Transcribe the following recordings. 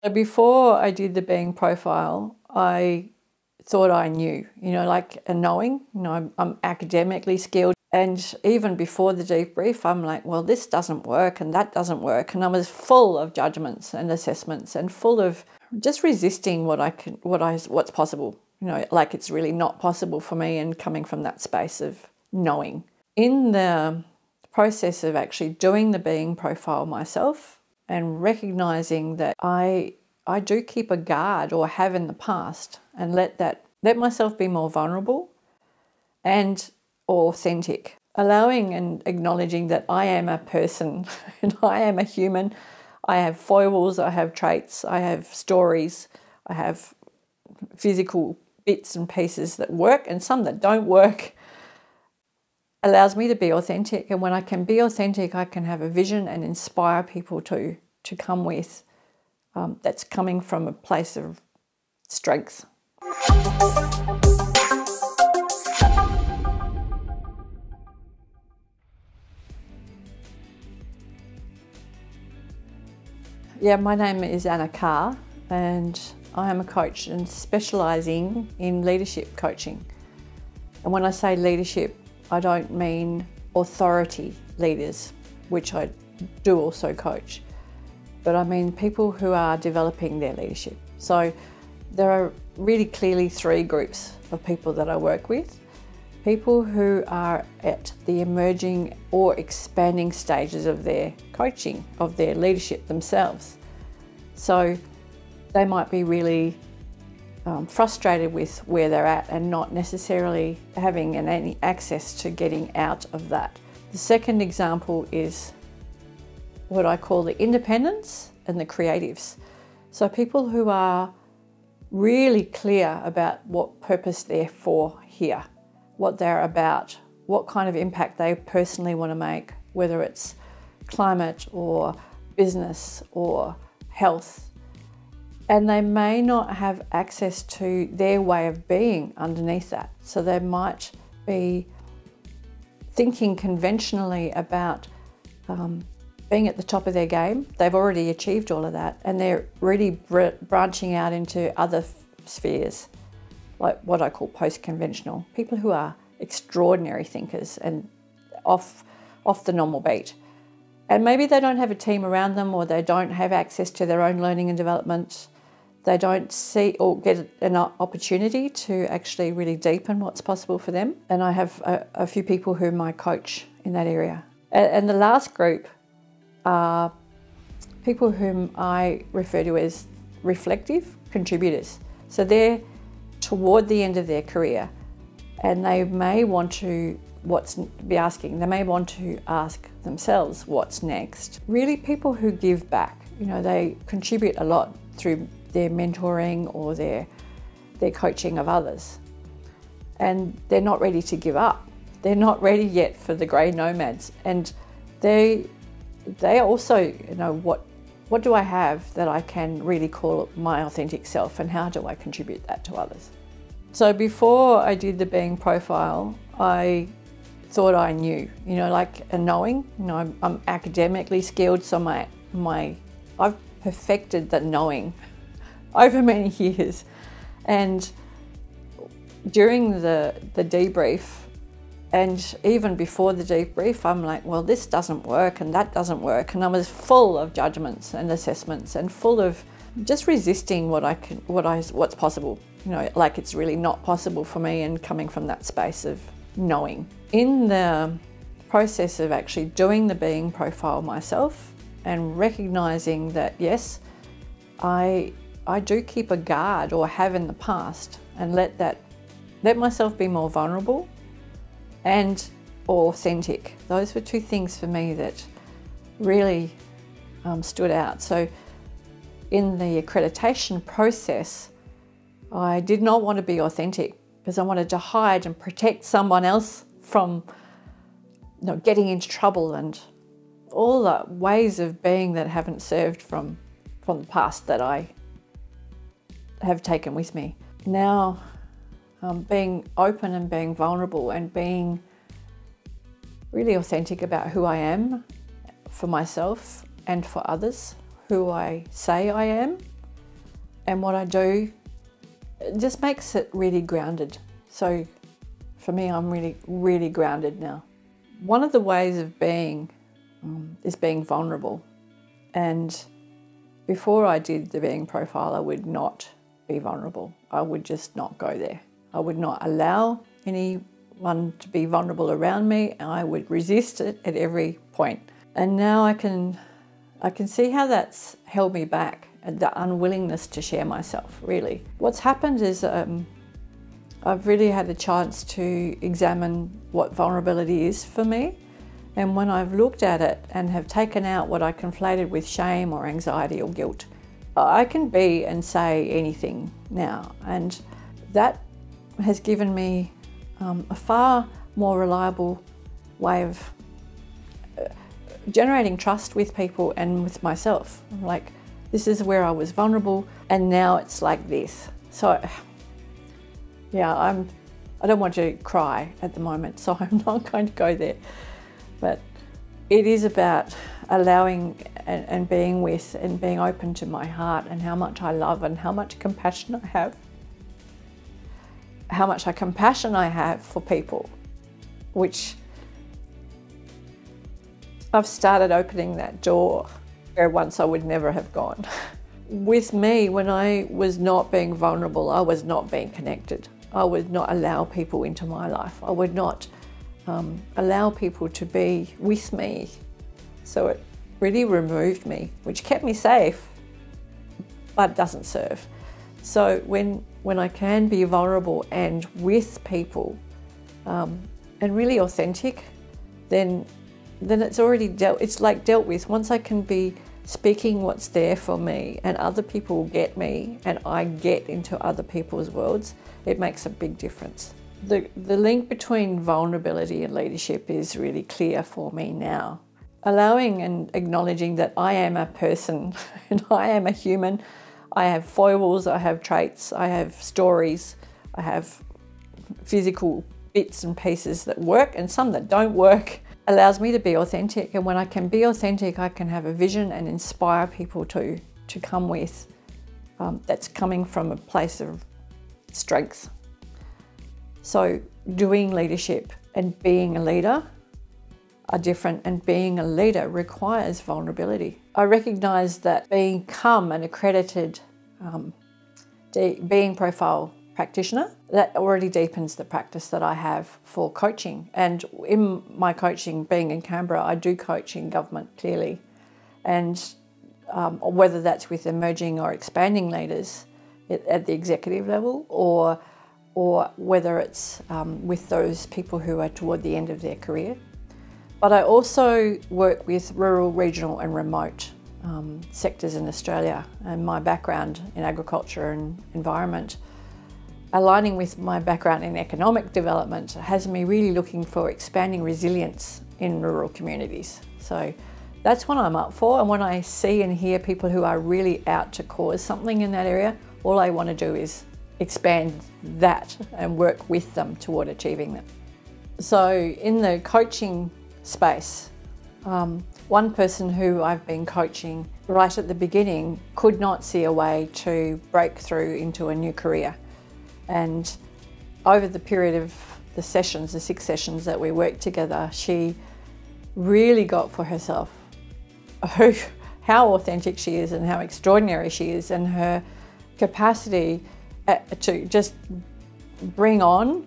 So before I did the being profile, I thought I knew, like a knowing, I'm academically skilled. And even before the debrief, I'm like, well, this doesn't work and that doesn't work. And I was full of judgments and assessments and full of just resisting what's possible, like it's really not possible for me, and coming from that space of knowing. In the process of actually doing the being profile myself and recognizing that I do keep a guard, or have in the past, and let myself be more vulnerable and authentic, allowing and acknowledging that I am a person and I am a human. I have foibles, I have traits, I have stories, I have physical bits and pieces that work and some that don't work. Allows me to be authentic, and when I can be authentic, I can have a vision and inspire people to come with that's coming from a place of strength. Yeah, my name is Carr, and I am a coach and specialising in leadership coaching. And when I say leadership, I don't mean authority leaders, which I do also coach, but I mean people who are developing their leadership. So there are really clearly three groups of people that I work with. People who are at the emerging or expanding stages of their coaching, of their leadership themselves. So they might be really frustrated with where they're at and not necessarily having any access to getting out of that. The second example is what I call the independents and the creatives. So people who are really clear about what purpose they're for here, what they're about, what kind of impact they personally want to make, whether it's climate or business or health. And they may not have access to their way of being underneath that. So they might be thinking conventionally about being at the top of their game. They've already achieved all of that, and they're really branching out into other spheres, like what I call post-conventional, people who are extraordinary thinkers and off the normal beat. And maybe they don't have a team around them, or they don't have access to their own learning and development. They don't see or get an opportunity to actually really deepen what's possible for them. And I have a few people whom I coach in that area. And the last group are people whom I refer to as reflective contributors. So they're toward the end of their career, and they may want to they may want to ask themselves what's next. Really people who give back. They contribute a lot through their mentoring or their coaching of others. And they're not ready to give up. They're not ready yet for the grey nomads. And they also, what do I have that I can really call my authentic self, and how do I contribute that to others? So before I did the being profile, I thought I knew, like a knowing. I'm academically skilled, so I've perfected the knowing over many years. And during the debrief, and even before the debrief, I'm like, well, this doesn't work and that doesn't work. And I was full of judgments and assessments and full of just resisting what's possible, like it's really not possible for me, and coming from that space of knowing. In the process of actually doing the being profile myself and recognizing that, yes, I do keep a guard, or have in the past, and let myself be more vulnerable and authentic. Those were two things for me that really stood out. So in the accreditation process, I did not want to be authentic because I wanted to hide and protect someone else from getting into trouble and all the ways of being that haven't served from the past that I have taken with me. Now, being open and being vulnerable and being really authentic about who I am for myself and for others, who I say I am, and what I do, it just makes it really grounded. So for me, I'm really, really grounded now. One of the ways of being is being vulnerable. And before I did the being profile, I would not be vulnerable. I would just not go there. I would not allow anyone to be vulnerable around me. I would resist it at every point. And now I can see how that's held me back, and the unwillingness to share myself, really. What's happened is I've really had a chance to examine what vulnerability is for me. And when I've looked at it and have taken out what I conflated with shame or anxiety or guilt, I can be and say anything now. And that has given me a far more reliable way of generating trust with people and with myself. Like, this is where I was vulnerable and now it's like this. So yeah, I don't want to cry at the moment, so I'm not going to go there. But it is about allowing and being with and being open to my heart and how much I love and how much compassion I have. How much compassion I have for people, which I've started opening that door where once I would never have gone. With me, when I was not being vulnerable, I was not being connected. I would not allow people into my life. I would not allow people to be with me. So it really removed me, which kept me safe, but doesn't serve. So when I can be vulnerable and with people and really authentic, then it's already dealt with. Once I can be speaking what's there for me and other people get me and I get into other people's worlds, it makes a big difference. The link between vulnerability and leadership is really clear for me now. Allowing and acknowledging that I am a person and I am a human. I have foibles, I have traits, I have stories, I have physical bits and pieces that work and some that don't work. Allows me to be authentic, and when I can be authentic, I can have a vision and inspire people to come with that's coming from a place of strength. So doing leadership and being a leader are different, and being a leader requires vulnerability. I recognise that become an accredited being profile practitioner, that already deepens the practice that I have for coaching. And in my coaching, being in Canberra, I do coach in government, clearly. And whether that's with emerging or expanding leaders at the executive level, or whether it's with those people who are toward the end of their career. But I also work with rural, regional and remote sectors in Australia, and my background in agriculture and environment, aligning with my background in economic development, has me really looking for expanding resilience in rural communities. So that's what I'm up for, and when I see and hear people who are really out to cause something in that area, all I want to do is expand that and work with them toward achieving that. So in the coaching space, one person who I've been coaching right at the beginning could not see a way to break through into a new career. And over the period of the 6 sessions that we worked together, she really got for herself how authentic she is and how extraordinary she is, and her capacity to just bring on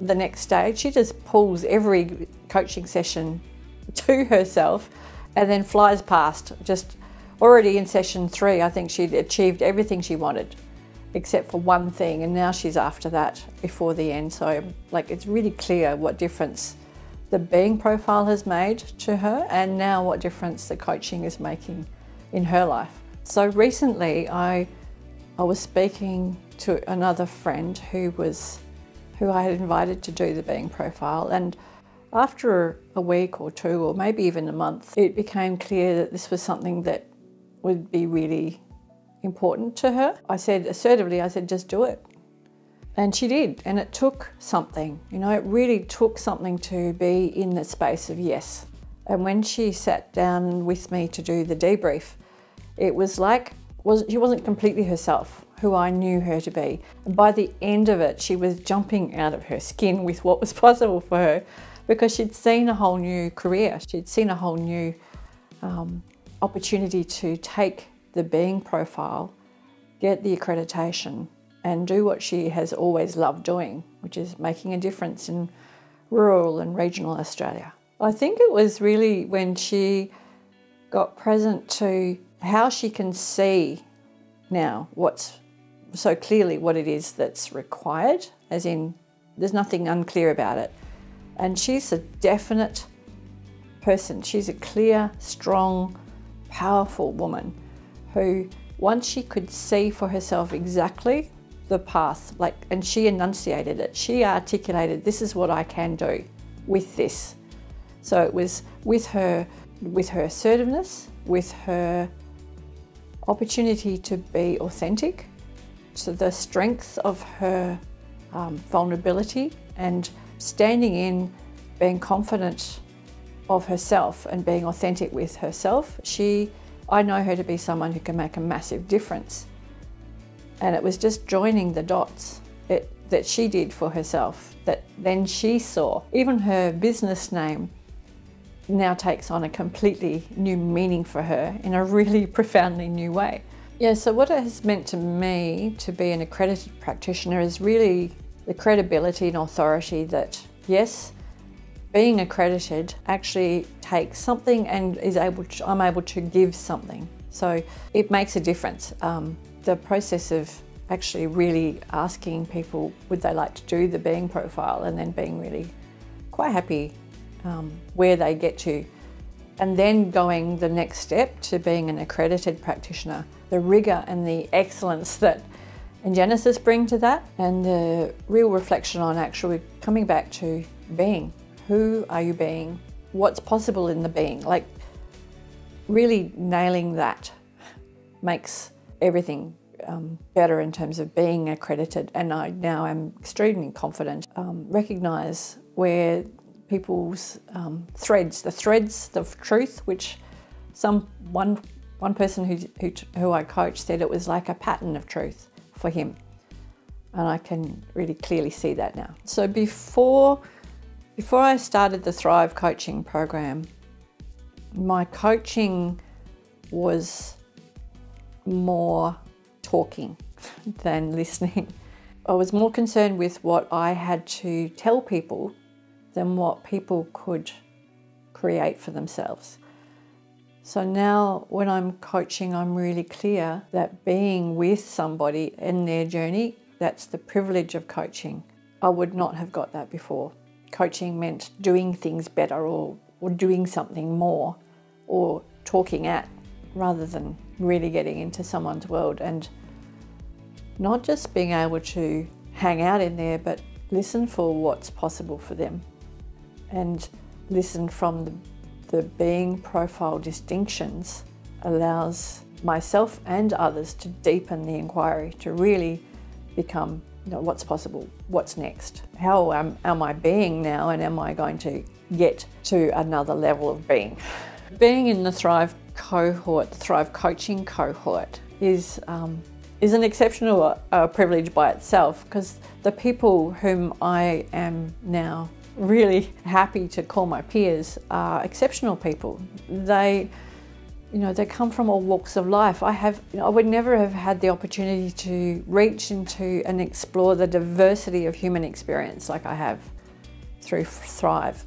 the next stage. She just pulls every coaching session to herself and then flies past. Just already in session 3, I think she'd achieved everything she wanted except for one thing, and now she's after that before the end. So like, it's really clear what difference the being profile has made to her, and now what difference the coaching is making in her life. So recently I was speaking to another friend who I had invited to do the being profile, and after a week or 2 or maybe even a month, it became clear that this was something that would be really important to her. I said assertively, just do it. And she did, and it took something, it really took something to be in the space of yes. And when she sat down with me to do the debrief, it was like she wasn't completely herself, who I knew her to be. And by the end of it, she was jumping out of her skin with what was possible for her, because she'd seen a whole new career. She'd seen a whole new opportunity to take the being profile, get the accreditation, and do what she has always loved doing, which is making a difference in rural and regional Australia. I think it was really when she got present to how she can see now what's so clearly what it is that's required, as in there's nothing unclear about it. And she's a definite person. She's a clear, strong, powerful woman who, once she could see for herself exactly the path, and she enunciated it, she articulated, this is what I can do with this. So it was with her assertiveness, with her opportunity to be authentic, so the strength of her vulnerability and standing in, being confident of herself and being authentic with herself. I know her to be someone who can make a massive difference. And it was just joining the dots that she did for herself, that then she saw. Even her business name now takes on a completely new meaning for her in a really profoundly new way. Yeah, so what it has meant to me to be an accredited practitioner is really the credibility and authority that, yes, being accredited actually takes something and I'm able to give something. So it makes a difference. The process of actually really asking people would they like to do the being profile, and then being really quite happy where they get to, and then going the next step to being an accredited practitioner. The rigour and the excellence that Genesis bring to that, and the real reflection on actually coming back to being. Who are you being? What's possible in the being? Like, really nailing that makes everything better in terms of being accredited. And I now am extremely confident, recognise where people's threads of truth, which one person who I coached said it was like a pattern of truth for him. And I can really clearly see that now. So before I started the Thrive coaching program, my coaching was more talking than listening. I was more concerned with what I had to tell people than what people could create for themselves. So now when I'm coaching, I'm really clear that being with somebody in their journey, that's the privilege of coaching. I would not have got that before. Coaching meant doing things better or doing something more or talking at, rather than really getting into someone's world and not just being able to hang out in there, but listen for what's possible for them and listen from the being profile distinctions allows myself and others to deepen the inquiry, to really become, what's possible, what's next, how am I being now, and am I going to get to another level of being. Being in the Thrive cohort, the Thrive coaching cohort, is an exceptional privilege by itself, because the people whom I am now really happy to call my peers are exceptional people. They come from all walks of life. I would never have had the opportunity to reach into and explore the diversity of human experience like I have through Thrive,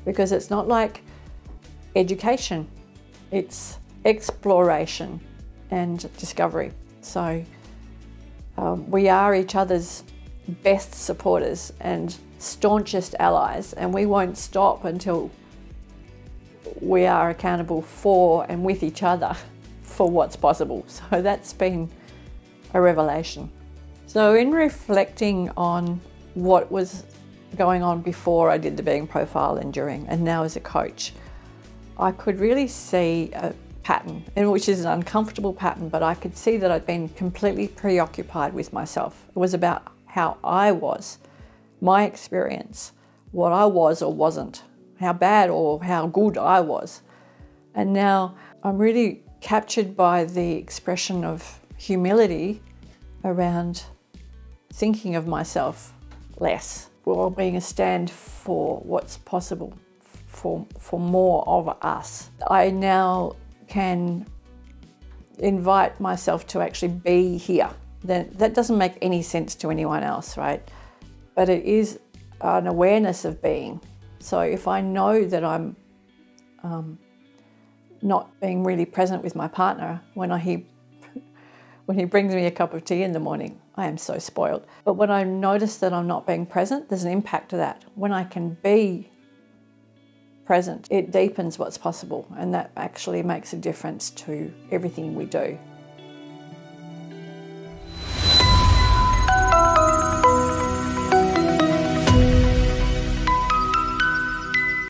because it's not like education, it's exploration and discovery. So we are each other's best supporters and staunchest allies, and we won't stop until we are accountable for and with each other for what's possible. So that's been a revelation. So in reflecting on what was going on before I did the being profile and during, and now as a coach, I could really see a pattern, which is an uncomfortable pattern, but I could see that I'd been completely preoccupied with myself. It was about how I was, my experience, what I was or wasn't, how bad or how good I was. And now I'm really captured by the expression of humility around thinking of myself less, while being a stand for what's possible, for more of us. I now can invite myself to actually be here. That doesn't make any sense to anyone else, right? But it is an awareness of being. So if I know that I'm not being really present with my partner when he brings me a cup of tea in the morning, I am so spoiled. But when I notice that I'm not being present, there's an impact to that. When I can be present, it deepens what's possible, and that actually makes a difference to everything we do.